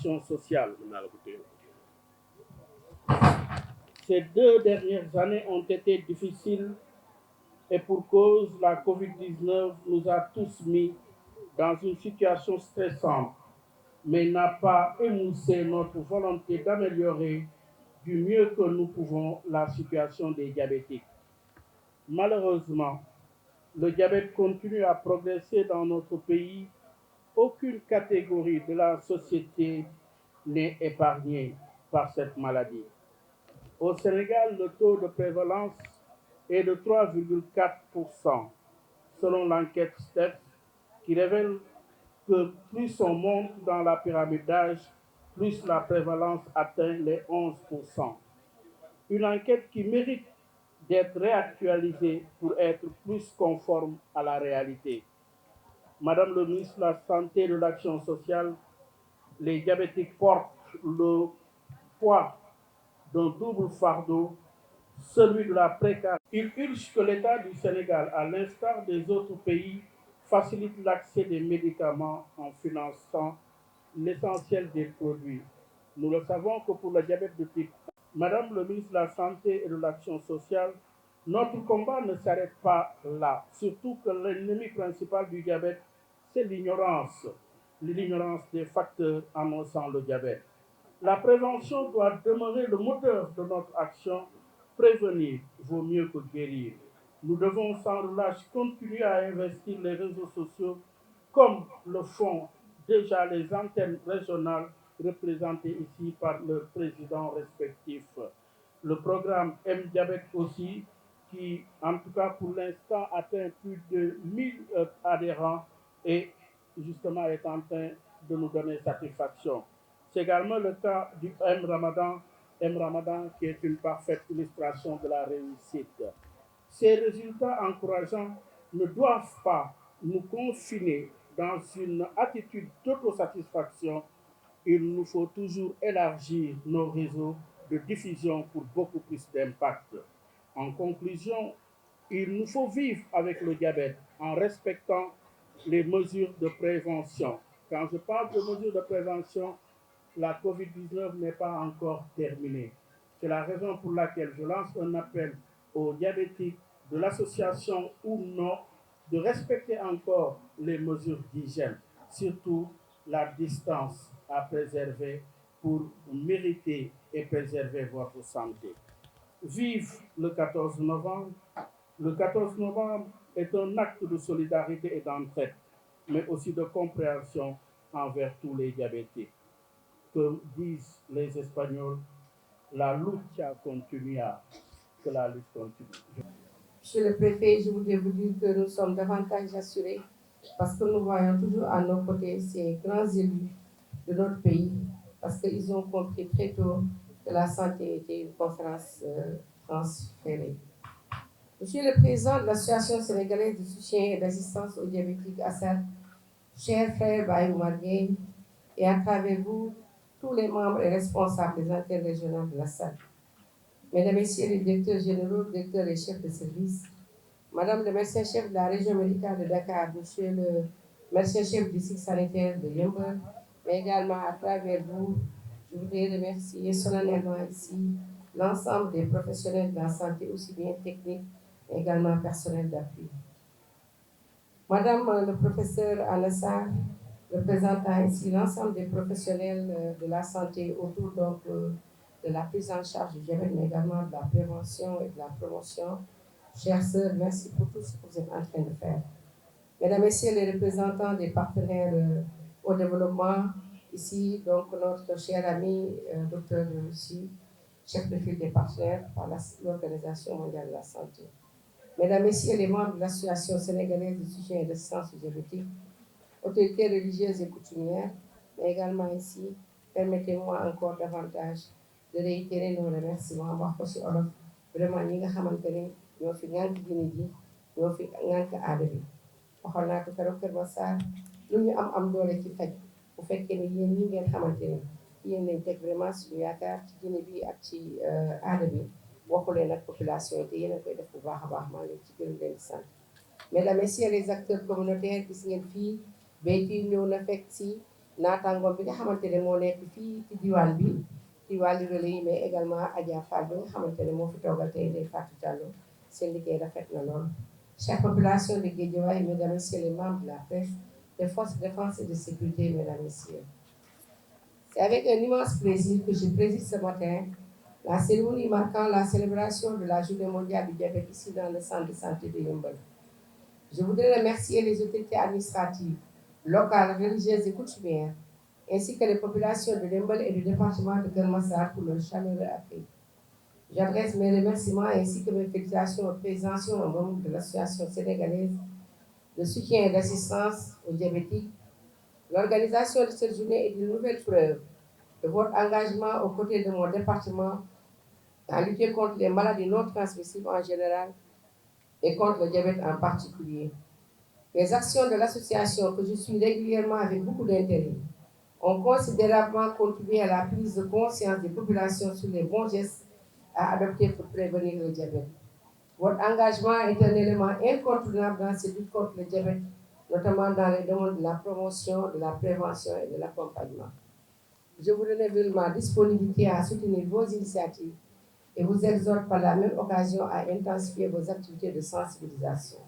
l'action sociale. Ces 2 dernières années ont été difficiles et pour cause, la COVID-19 nous a tous mis dans une situation stressante, mais n'a pas émoussé notre volonté d'améliorer du mieux que nous pouvons la situation des diabétiques. Malheureusement, le diabète continue à progresser dans notre pays. Aucune catégorie de la société n'est épargnée par cette maladie. Au Sénégal, le taux de prévalence est de 3,4%, selon l'enquête STEPS, qui révèle que plus on monte dans la pyramide d'âge, plus la prévalence atteint les 11%. Une enquête qui mérite d'être réactualisée pour être plus conforme à la réalité. Madame le ministre de la Santé et de l'Action sociale, les diabétiques portent le poids d'un double fardeau, celui de la précarité. Il urge que l'État du Sénégal, à l'instar des autres pays, facilite l'accès des médicaments en finançant l'essentiel des produits. Nous le savons que pour le diabète de type 1, Madame le ministre de la Santé et de l'Action sociale, notre combat ne s'arrête pas là, surtout que l'ennemi principal du diabète, c'est l'ignorance des facteurs annonçant le diabète. La prévention doit demeurer le moteur de notre action. Prévenir vaut mieux que guérir. Nous devons sans relâche continuer à investir les réseaux sociaux comme le font déjà les antennes régionales représentées ici par leurs présidents respectifs. Le programme M-Diabète aussi, qui en tout cas pour l'instant atteint plus de 1000 adhérents et justement est en train de nous donner satisfaction. C'est également le cas du M-Ramadan qui est une parfaite illustration de la réussite. Ces résultats encourageants ne doivent pas nous confiner dans une attitude d'autosatisfaction. Il nous faut toujours élargir nos réseaux de diffusion pour beaucoup plus d'impact. En conclusion, il nous faut vivre avec le diabète en respectant les mesures de prévention. Quand je parle de mesures de prévention, la COVID-19 n'est pas encore terminée. C'est la raison pour laquelle je lance un appel aux diabétiques de l'association ou non de respecter encore les mesures d'hygiène, surtout la distance à préserver pour mériter et préserver votre santé. Vive le 14 novembre. Le 14 novembre est un acte de solidarité et d'entraide, mais aussi de compréhension envers tous les diabétiques. Que disent les Espagnols, la lucha continua, que la lutte continue. Monsieur le préfet, je voudrais vous dire que nous sommes davantage assurés parce que nous voyons toujours à nos côtés ces grands élus de notre pays parce qu'ils ont compris très tôt que la santé était une conférence transférée. Monsieur le président de l'Association sénégalaise de soutien et d'assistance aux diabétiques ASAD, cher frère Baye Oumar Gueye, et à travers vous, tous les membres et responsables des antennes régionales de l'ASAD, Mesdames, Messieurs les directeurs généraux, directeurs et chefs de service, Madame le médecin-chef de la région médicale de Dakar, Monsieur le médecin-chef du cycle sanitaire de Yeumbeul, mais également à travers vous, je voudrais remercier solennellement ici l'ensemble des professionnels de la santé, aussi bien techniques, mais également personnels d'appui. Madame le professeur Alassar, représentant ici l'ensemble des professionnels de la santé autour donc de la prise en charge du diabète, mais également de la prévention et de la promotion. Chères sœurs, merci pour tout ce que vous êtes en train de faire. Mesdames, Messieurs les représentants des partenaires au développement, ici donc notre cher ami Dr Russi, chef de file des partenaires par l'Organisation mondiale de la santé. Mesdames, Messieurs les membres de l'Association sénégalaise de soutien et d'assistance aux diabétiques, autorités religieuses et coutumières, mais également ici, permettez-moi encore davantage de réitérer nos remerciements wax ko ci olof vraiment ñi nga xamante ne ñoo fi ngànk diine ji ñoo fi ngànk aada bi waxoon naa ko keroog Kër Massar lu ñu am doole ci faj bu fekkee ne yéen ñi ngeen xamante ne yéen lañ teg vraiment suñu yaakaar ci diine bi ak ci aada bi waxuleen ak population te yéen a koy def bu baax a baax maa ngi ci gërëm leen di sant. Mesdames, Messieurs les acteurs communautaires gis ngeen fii béyti ñëw na fekk si naataangoom bi nga xamante ne moo nekk fii ci diwaan bi ci wàllu relais yi mais également Adja Fall bi nga xamante ne moo fi toogal tey Ndeye Fatou Diallo seen liggéey rafet na lool. Chère population de Guédiawaye, mesdames et messieurs les membres de la presse, des forces de défense et de sécurité, mesdames et messieurs. C'est avec un immense plaisir que je préside ce matin la cérémonie marquant la célébration de la Journée mondiale du diabète ici dans le centre de santé de Yeumbeul. Je voudrais remercier les autorités administratives, locales, religieuses et coutumières, ainsi que les populations de Yeumbeul et du département de Keur Massar pour leur chaleureux accueil. J'adresse mes remerciements ainsi que mes félicitations aux présidents et membres de l'Association sénégalaise de soutien et d'assistance aux diabétiques. L'organisation de cette journée est une nouvelle preuve de votre engagement aux côtés de mon département à lutter contre les maladies non transmissibles en général et contre le diabète en particulier. Les actions de l'association, que je suis régulièrement avec beaucoup d'intérêt, ont considérablement contribué à la prise de conscience des populations sur les bons gestes à adopter pour prévenir le diabète. Votre engagement est un élément incontournable dans cette lutte contre le diabète, notamment dans les domaines de la promotion, de la prévention et de l'accompagnement. Je vous renouvelle ma disponibilité à soutenir vos initiatives et vous exhorte par la même occasion à intensifier vos activités de sensibilisation.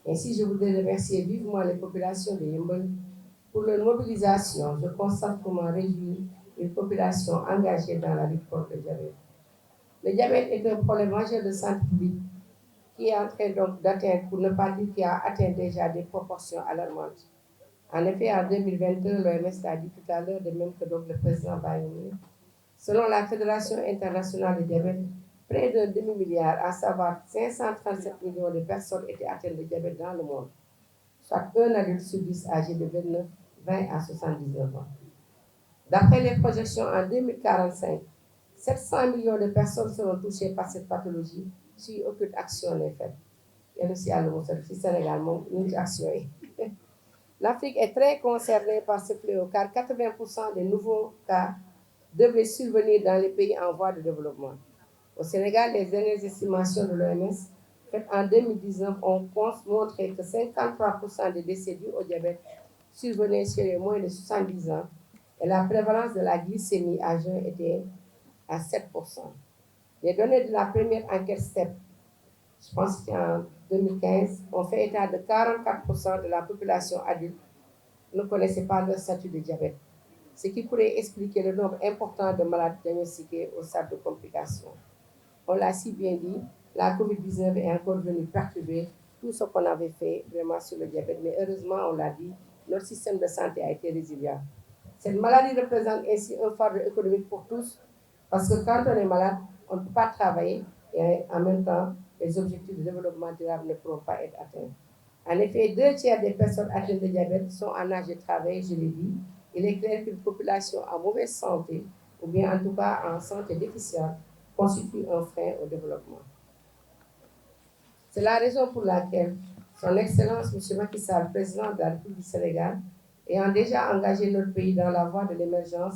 Ainsi, je voudrais remercier vivement les populations de Yeumbeul pour leur mobilisation. Je constate comment réjouir une population engagée dans la lutte contre le diabète. Le diabète est un problème majeur de santé publique qui est en train donc d'atteindre, pour ne pas dire qui a atteint déjà des proportions alarmantes. En effet, en 2022, l'OMS l'a dit tout à l'heure, de même que donc le président Bayoumi, selon la Fédération internationale du diabète, près d'un demi-milliard, à savoir 537 millions de personnes étaient atteintes de diabète dans le monde, soit un adulte sur 10 âgé de 20 à 79 ans. D'après les projections, en 2045, 700 millions de personnes seront touchées par cette pathologie si aucune action n'est faite. Et aussi à Sénégal, l'Afrique est très concernée par ce fléau car 80% des nouveaux cas devraient survenir dans les pays en voie de développement. Au Sénégal, les dernières estimations de l'OMS faites en 2019 ont montré que 53% des décès dus au diabète survenaient chez les moins de 70 ans et la prévalence de la glycémie à jeun était à 7%. Les données de la première enquête STEP, je pense que c'était en 2015, ont fait état de 44% de la population adulte ne connaissait pas leur statut de diabète, ce qui pourrait expliquer le nombre important de malades diagnostiqués au stade de complications. On l'a si bien dit, la COVID-19 est encore venue perturber tout ce qu'on avait fait vraiment sur le diabète, mais heureusement, on l'a dit, notre système de santé a été résilient. Cette maladie représente ainsi un fardeau économique pour tous, parce que quand on est malade, on ne peut pas travailler et en même temps, les objectifs de développement durable ne pourront pas être atteints. En effet, 2/3 des personnes atteintes de diabète sont en âge de travailler, je l'ai dit. Il est clair qu'une population en mauvaise santé, ou bien en tout cas en santé déficiente, constitue un frein au développement. C'est la raison pour laquelle Son Excellence M. Macky Sall, président de la République du Sénégal, ayant déjà engagé notre pays dans la voie de l'émergence,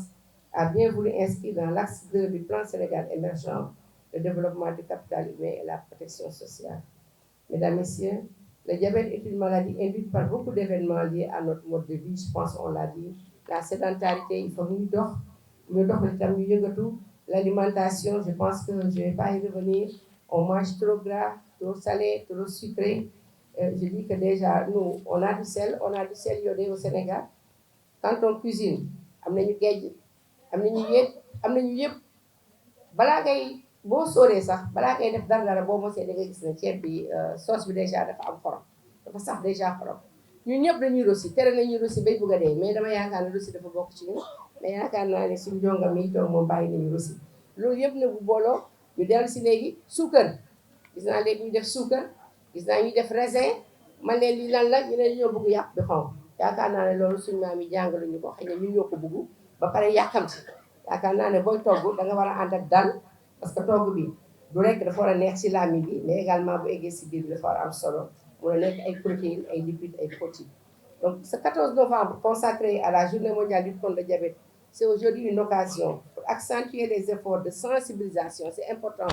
a bien voulu inscrire dans l'axe 2 du plan Sénégal émergent le développement du capital humain et la protection sociale. Mesdames, Messieurs, le diabète est une maladie induite par beaucoup d'événements liés à notre mode de vie. Je pense qu'on l'a dit. La sédentarité, il faut l'alimentation, je pense que je ne vais pas y revenir. On mange trop gras, trop salé, trop sucré. Je dis que déjà, nous, on a du sel iodé au Sénégal. Quand on cuisine, boo sóoree sax balaa ngay def dara boo mosee da ngay gis ne ceeb bi sauce bi déjà dafa am xorom dafa sax déjà xorom ñun ñëpp dañuy rosi tere nañuy rosi bay bugg a dee mais dama yaakaar ne rosi dafa bokk ci ñun mais yaakaar naa ne suñu jonga mi toog moom bàyyi nañu rosi loolu yëpp ne bu booloo ñu dellu si léegi suukar gis naa léegi ñu def suukar gis naa ñu def raisin man leen lii lan la ñu ne ñoo bëgg yàpp bi xonq yaakaar naa ne loolu suñu maam yi jàngaluñu ko xëy na ñun ñoo ko bëgg ba pare yàkkamti yaakaar naa ne booy togg da nga war a ànd ak dal parce que togg bi du rekk dafa war a neex ci làmmiñ bi mais également bu eggee si biir bi dafa war a am solo mun a nekk ay protéines ay lipides ay protéines. Donc ce 14 novembre consacré à la journée mondiale du lutte contre le diabète, c'est aujourd'hui une occasion pour accentuer les efforts de sensibilisation. C'est important.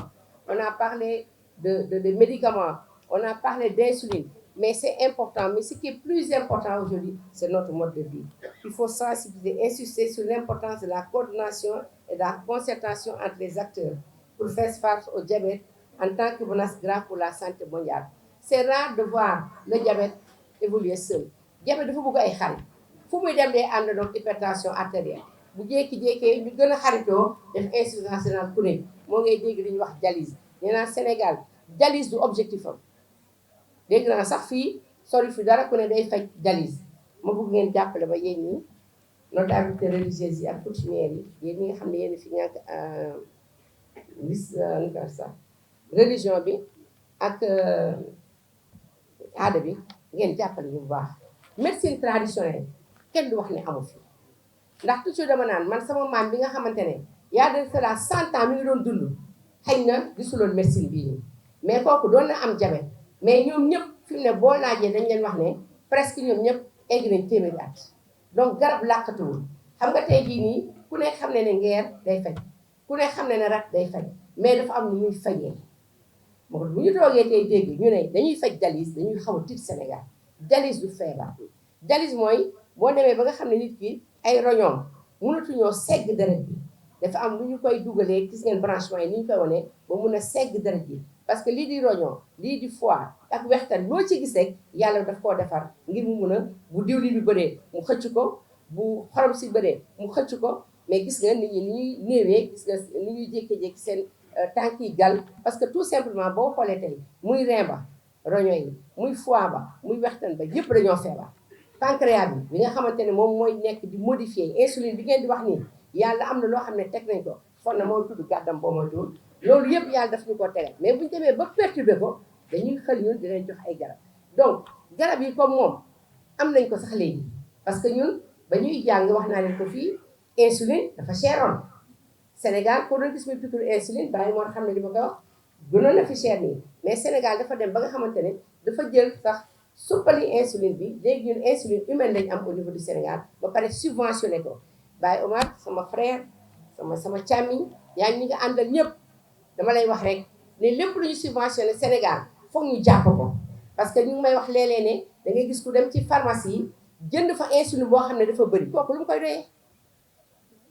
On a parlé de médicaments, on a parlé d'insuline, mais c'est important. Mais ce qui est plus important aujourd'hui, c'est notre mode de vie. Il faut sensibiliser, insister sur l'importance de la coordination et de la concertation entre les acteurs pour faire face au diabète en tant que menace grave pour la santé mondiale. C'est rare de voir le diabète évoluer seul. Diabète dafa bëgg ay xarit fu muy dem day ànd donc hypertension artérielle bu jékki-jékkee ñu gën a xaritoo def insuffisance rénale chronique moo ngay dégg li ñuy wax dialyse. nee naa Sénégal dialyse du objectif am dégg naa sax fii sori fi dara ku ne day faj dialyse ma bëgg ngeen jàppale ba yéen ñi notabilité religieuse yi ak coutumière yi yéen ñi nga xam ne yéen fi ñàkk sax religion bi ak aada bi ngeen jàppale ñu bu baax. médecine traditionnelle kenn du wax ne amu fi ndax toujours dama naan man sama maam bi nga xamante ne yaa de cela 100 ans mi ngi doon dund xëy na gisuloon médecine bii nii mais kooku doon na am diabète mais ñoom ñëpp fi mu ne boo laajee dañ leen wax ne presque ñoom ñëpp egg nañ téeméeri at donc garab làkkatuwul xam nga tey jii nii ku ne xam ne ne ngeer day faj ku ne xam ne ne rat day faj mais dafa am lu muy fajee moo bu ñu toogee tey dégg ñu ne dañuy faj dialyse dañuy xaw a tiit Sénégal dialyse du feebar dialyse mooy boo demee ba nga xam ne nit ki ay roñoom mënatuñoo segg deret bi dafa am lu ñu koy dugalee gis ngeen branchement yi ni ñu koy wane ba mun a segg deret bi parce que lii di roñoo lii di foie ak wextan loo ci gis rek yàlla daf koo defar ngir mu mun a bu diwlin bi bëree mu xëcc ko bu xorom si bëree mu xëcc ko mais gis nga nit ñi ni ñuy néewee gis nga ni ñuy jékki-jékki seen tànk yi gal parce que tout simplement boo xoolee tey muy rein ba roño yi muy foie ba muy wextan ba yëpp dañoo feebar pancréas bi nga xamante ne moom mooy nekk di modifier insuline bi ngeen di wax nii yàlla am na loo xam ne teg nañ ko fon na moo tudd gàddam boo ma tuur loolu yëpp yàlla daf ñu ko tegal mais buñu demee ba perturbé ko dañuy xel ñun dinañ jox ay garab donc garab yi comme moom am nañ ko sax léegi parce que ñun ba ñuy jàng wax naa leen ko fii insuline dafa cheroon Sénégal ko doon gis muy piqûre insuline bàyyi moo xam ne li ma koy wax gënoon na fi cher nii mais Sénégal dafa dem ba nga xamante ne dafa jël sax suppali insuline bi léegi ñun insuline humaine lañ am au niveau du Sénégal ba pare subventionné ko Baye Omar sama frère sama càmmiñ yaa ngi ñi nga àndal ñëpp dama lay wax rek ne lépp lu ñu subventionné Sénégal foog ñu jàpp ko parce que ñu ngi may wax léeg-léeg ne da ngay gis ku dem ci pharmacie yi jënd fa insuline boo xam ne dafa bëri kooku lu mu koy doyee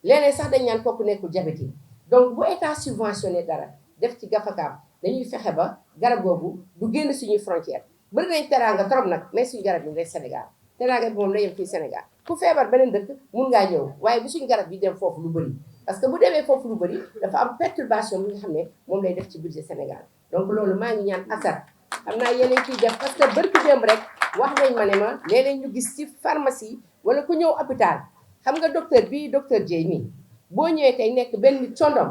léeg-léeg sax dañ ñaan kooku nekkul diabète donc bu état subventionné dara def ci gafakaam dañuy fexe ba garab googu du génn suñuy frontière bëri nañ teraanga trop nag mais suñu garab yi rek Sénégal teraanga bi moom la yem fii Sénégal ku feebar beneen dëkk mun ngaa ñëw waaye bu suñu garab yi dem foofu lu bëri parce que bu demee foofu lu bëri dafa am perturbation bi nga xam ne moom lay def ci budget Sénégal donc loolu maa ngi ñaan asar xam naa yeneen ciy def parce que bërki démb rek wax nañ ma ne ma léeg-léeg ñu gis ci pharmacie wala ku ñëw hôpital xam nga docteur bii docteur Dieye mii boo ñëwee tey nekk benn nit condom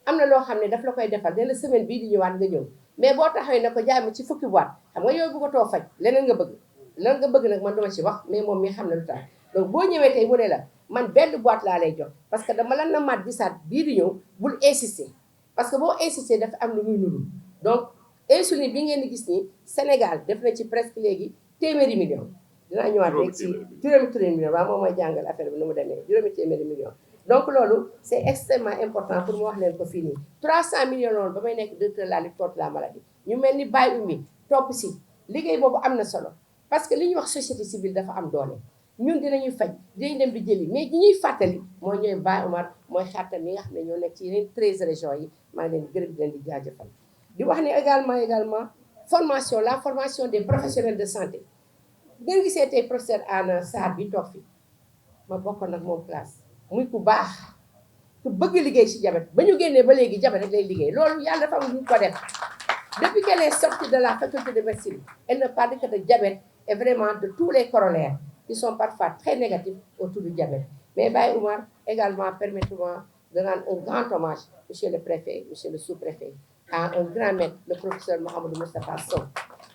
am na loo xam ne daf la koy defal ne la semaine bii di ñëwaat nga ñëw mais boo taxawee ne ko jaay ma ci fukki boîte xam nga yooyu bu ko too faj leneen nga bëgg lan nga bëgg nag man duma ci wax mais moom mi xam ne lu tax donc boo ñëwee tey mu ne la man benn boîte laa lay jox parce que dama lan na mat gisaat bii di ñëw bul insister parce que boo insister dafa am lu muy nuru donc insuline bi ngeen di gis nii Sénégal def na ci presque léegi téeméeri million dinaa ñëwaat rek ci juróomi million waaw moom mooy jàngal affaire bi nu mu demee juróomi téeméeri million donc loolu c'est extrêmement important pour mu wax leen ko fii nii 300 millions loolu ba may nekk directeur de la lutte contre la maladie ñu mel ni Baye Oumy topp si liggéey boobu am na solo parce que li ñuy wax société civile dafa am doole ñun dinañuy faj dinañ dem di jëli mais ñi ñuy fàttali mooy ñooy Baye Omar mooy xartam yi nga xam ne ñoo nekk ci yeneen 13 régions yi maa ngi leen di gërëm di leen di jaajëfal di wax ne également formation la formation des professionnels de santé ngeen gisee tey professeur Anna Sarr bi toog fi ma bokkoon nag moom classe muy ku baax ku bëgg liggéey ci diabète ba ñu génnee ba léegi diabète rek lay liggéey loolu yàlla dafa am lu ñu ko def depuis qu'elle est sortie de la faculté de médecine elle ne parle que de diabète et vraiment de tous les corollaires qui sont parfois très négatifs autour du diabète mais Baye Oumar également permettez-moi de rendre un grand hommage monsieur le préfet monsieur le sous-préfet à un grand maître le professeur Mouhamadou Moustapha Sow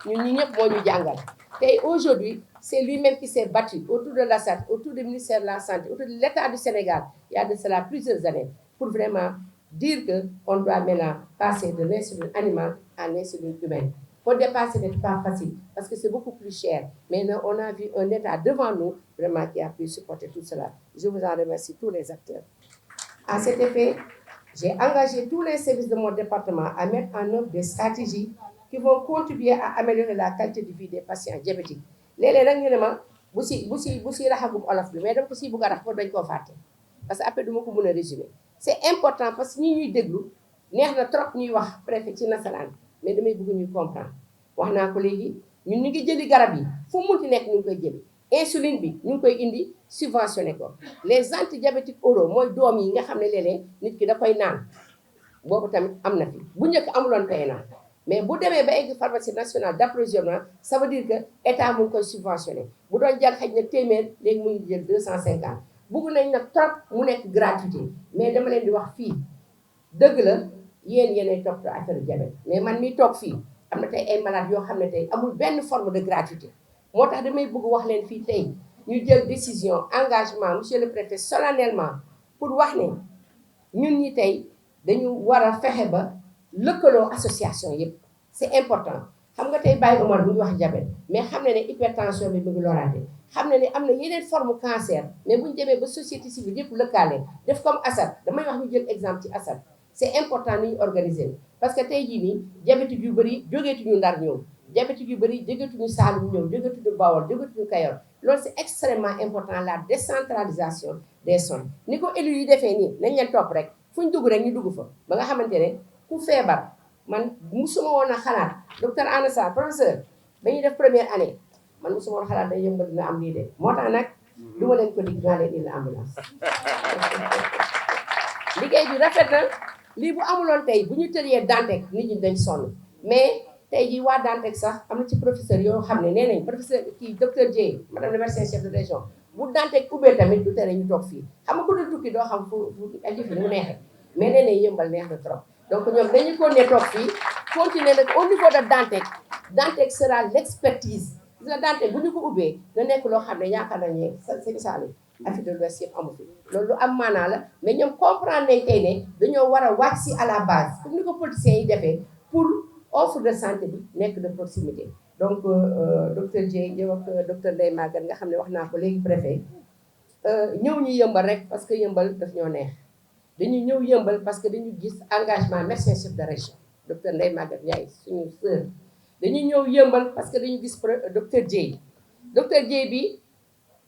ñun ñi ñëpp moo ñu jàngal tey aujourd'hui c'est lui-même qui s'est battu autour de la santé, autour du ministère de la Santé, autour de l'État du Sénégal, il y a de cela plusieurs années, pour vraiment dire qu'on doit maintenant passer de l'insuline animale à l'insuline humaine. Pour dépasser, ce n'est pas facile, parce que c'est beaucoup plus cher. Mais on a vu un État devant nous, vraiment, qui a pu supporter tout cela. Je vous en remercie, tous les acteurs. À cet effet, j'ai engagé tous les services de mon département à mettre en œuvre des stratégies qui vont contribuer à améliorer la qualité de vie des patients diabétiques léeg-léeg nag ñu ne ma bu si raxagum olof bi mais dama ko si bëgg a rax pour dañ koo fàtte parce que après du ma ko mën a résumer c'est important parce que ñi ñuy déglu neex na trop ñuy wax préfet ci nasaraan mais damay bëgg ñuy comprendre wax naa ko léegi ñun ñu ngi jëli garab yi fu mu munti nekk ñu ngi koy jëli insuline bi ñu ngi koy indi subventionné ko les antidiabétiques oraux mooy doom yi nga xam ne léeg-léeg nit ki da koy naan boobu tamit am na fi bu njëkk amuloon pay naan mais bu demee ba egg pharmacie nationale d'approvisionnement ça veut dire que état mu ngi koy subventionné bu doon jar xëy na téeméer léegi mu ngi jël 250 bugg nañ nag trop mu nekk gratuité mais dama leen di wax fii dëgg la yéen yéenay toppatoo affaire diabète mais man mi toog fii am na tey ay malades yoo xam ne tey amul benn forme de gratuité moo tax damay bëgg wax leen fii tey ñu jël décision engagement monsieur le préfet solennellement pour wax ne ñun ñi tey dañu war a fexe ba lëkkaloo association yëpp c'est important xam nga tey Baye Omar bu ñu wax diabète mais xam ne ne hypertension bi mu ngi loraate xam ne ne am na yeneen forme cancer mais bu ñu demee ba société civile yëpp lëkkaale def comme ASAD damay wax ñu jël exemple ci ASAD c'est important ni ñu organiser parce que tey jii nii diabétique yu bëri jógeetuñu Ndar ñëw diabétique yu bëri jógeetuñu Saalum ñëw jógeetuñu Bawol jógeetuñu Kayor loolu c'est extrêmement important la décentralisation des soins ni ko élus yi defee nii nañ leen topp rek fu ñu dugg rek ñu dugg fa ba nga xamante ne ku feebar man musuma woon a xalaat docteur Anna Sarr professeur dañuy def première année man musuma woon a xalaat day yëngal dina am lii de moo tax nag du ma leen ko dig naa leen indi ambulance liggéey bi rafet na lii bu amuloon tey bu ñu tëjee Dantec nit ñi dañ sonn mais tey jii waa Dantec sax am na ci professeur yoo xam ne nee nañ professeur kii docteur Dieye madame le médecin chef de région bu Dantec ubbee tamit du tere ñu toog fii xam nga ku dul tukki doo xam fu aji fi ni mu neexee mais nee nañ yëmbal neex na trop donc ñoom dañuy continuer toog fii continuer nag au niveau de Dantec sera l'expertise gis nga Dantec bu ñu ko ubbee na nekk loo xam ne yaakaar nañu seen saali Afrique de l'Ouest yëpp amu fi loolu lu am maanaa la mais ñoom comprendre nañ tey ne dañoo war a wàcc si à la base comme ni ko politiciens yi defee pour offre de santé bi nekk de proximité donc docteur Dieye yow ak docteur Ndeye Maguette nga xam ne wax naa ko léegi préfet ñëw ñu yëmbal rek parce que yëmbal daf ñoo neex dañu ñëw yëmbal parce que dañu gis engagement médecin chef de région docteur Ndeye Maguette Ndiaye suñu sœur dañu ñëw yëmbal parce que dañu gis docteur Dieye bi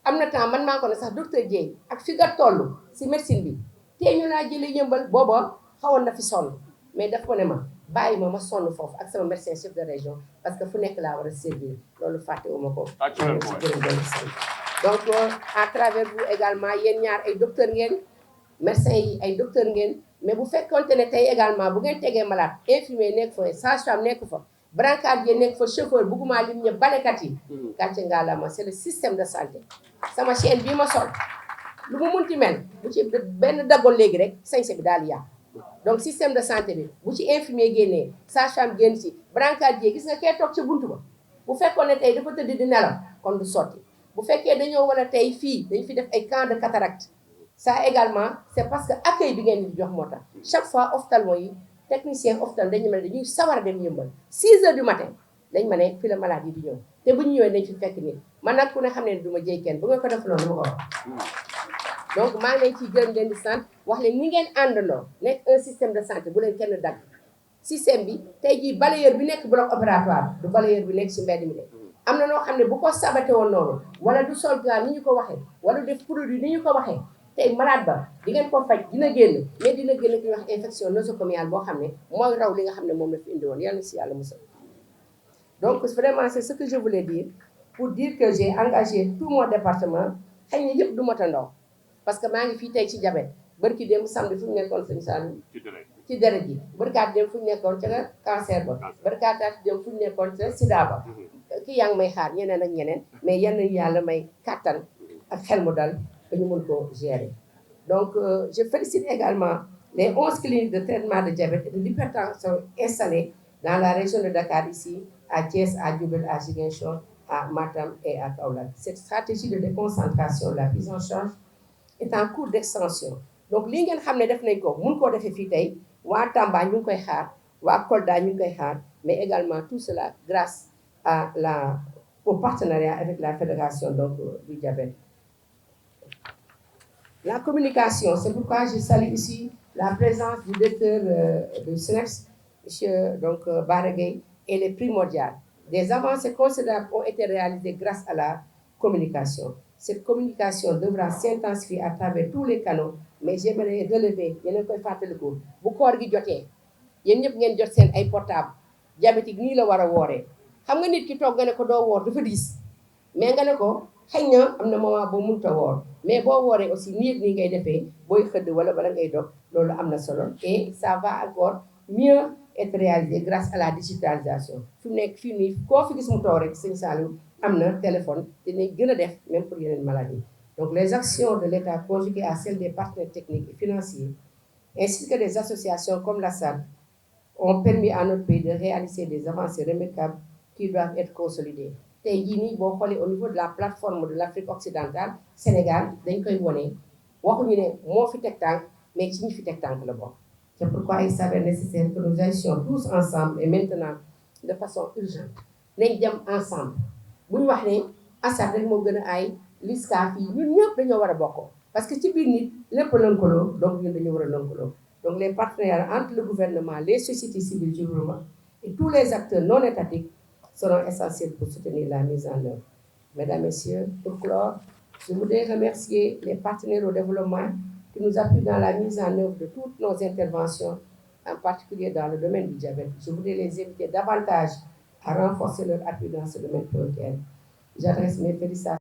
am na temps man maa ko ne sax docteur Dieye ak fi nga toll si médecine bi tey ñu laa jëlee yëmbal booba xawoon na fi sonn mais daf ko ne ma bàyyi ma sonn foofu ak sama médecin chef de région parce que fu nekk laa war a servir loolu fàttewuma ko donc à travers vous également yéen ñaar ay docteur ngeen médecins yi ay docteur ngeen mais bu fekkonte ne tey également bu ngeen tegee malade infirmier nekk fa sage-femme nekk fa brancardier nekk fa chauffeur bugguma lim ñëpp balekat yi gàcce ngaalama c'est le système de santé sama chaîne bii ma sol lu mu munti mel bu ci benn daggoon léegi rek sañse bi daal yàqu donc système de santé bi bu ci infirmier génnee sage-femme génn ci brancardier gis nga kee toog ca buntu ba bu fekkoon ne tey dafa tëdd di nelaw kon du sotti bu fekkee dañoo war a tey fii dañ fi def ay camp de cataracte ça également c'est parce que accueil bi ngeen di jox moo tax chaque fois ophtalmo yi technicien ophtalmo dañu ma ne dañuy sawar a dem yëmbal 6 heures du matin dañ ma ne fi la malade yi di ñëw te bu ñu ñëwee dañ fi fekk nit man nag ku ne xam ne du ma jëy kenn bu nga ko def loolu ma ko wax donc maa ngi leen ciy gërëm leen di sant wax leen ni ngeen àndandoo nekk un système de santé bu leen kenn dagg système bi tey jii balayeur bi nekk bloc opératoire du balayeur bi nekk si mbedd mi de am na noo xam ne bu ko sabaté woon noonu wala du sol gant ni ñu ko waxee wala def produit ni ñu ko waxee tey malade ba di ngeen ko faj dina génn mais dina génn ki ñuy wax infection nosocomiale boo xam ne mooy raw li nga xam ne moom la fi indi woon yàlla si yàlla musal donc vraiment c'est ce que je voulais dire pour dire que j'ai engagé tout mon département xëy na yëpp du mot a ndaw parce que maa ngi fii tey ci diabète barki dem samedi fu ñu nekkoon sëñ Saalum ci deret ji barkaat dem fu ñu nekkoon ca cancer ba barkaataat dem fu ñu nekkoon ca sida ba ki yaa ngi may xaar ñeneen ak ñeneen mais yenn yàlla may kàttan ak xel mu dal ba ñu mën ko gérer donc je félicite également les 11 cliniques de traitement de diabète et de l'hypertension installées dans la région de Dakar ici à Thiès, à Diourbel, à Ziguinchor, à Matam et à Kaolack. Cette stratégie de déconcentration de la prise en charge est en cours d'extension donc li ngeen xam ne def nañ ko mun koo defee fii tey waa Tamba ñu ngi koy xaar waa Kolda ñu ngi koy xaar mais également tout cela grâce à au partenariat avec la fédération donc du diabète. La communication, c'est pourquoi je salue ici la présence du directeur du SNEPS, monsieur donc Bara Gueye, elle est primordiale. Des avancées considérables ont été réalisées grâce à la communication. Cette communication devra s'intensifier à travers tous les canaux, mais j'aimerais relever yeneen koy fàttaliku bu koor gi jotee yéen ñëpp ngeen jot seen ay portable diabétique nii la war a wooree xam nga nit ki toog nga ne ko doo woor dafa diis mais nga ne ko xëy na am na moment boo mënta woor mais boo wooree aussi nii ak nii ngay defee booy xëdd wala bala ngay dog loolu am na solo et ça va encore mieux être réalisé grâce à la digitalisation fi mu nekk fii nii koo fi gis mu toog rek sëñ Saliou am na téléphone dinañ gën a def même pour yeneen maladies. Donc les actions de l'État conjuguées à celles des partenaires techniques et financiers ainsi que des associations comme la SAD ont permis à notre pays de réaliser des avancées remarquables qui doivent être consolidées. tey jii nii boo xoolee au niveau de la plateforme de l'Afrique occidentale Sénégal dañ koy wone waxuñu ne moo fi teg tànk mais ci ñi fi teg tànk la bokk. C'est pourquoi il s'avère nécessaire que nous agissions tous ensemble et maintenant de façon urgente nañ dem ensemble bu ñu wax ne ASAD rek moo gën a ay LISCA fii ñun ñëpp dañoo war a bokk parce que ci biir nit lépp lënkaloo donc ñun dañoo war a lënkaloo donc les partenaires entre le gouvernement les sociétés civiles du gouvernement et tous les acteurs non étatiques seront essentiels pour soutenir la mise en œuvre. Mesdames, Messieurs, pour clore, je voudrais remercier les partenaires au développement qui nous appuient dans la mise en œuvre de toutes nos interventions, en particulier dans le domaine du diabète. Je voudrais les inviter davantage à renforcer leur appui dans ce domaine prioritaire. J'adresse mes félicitations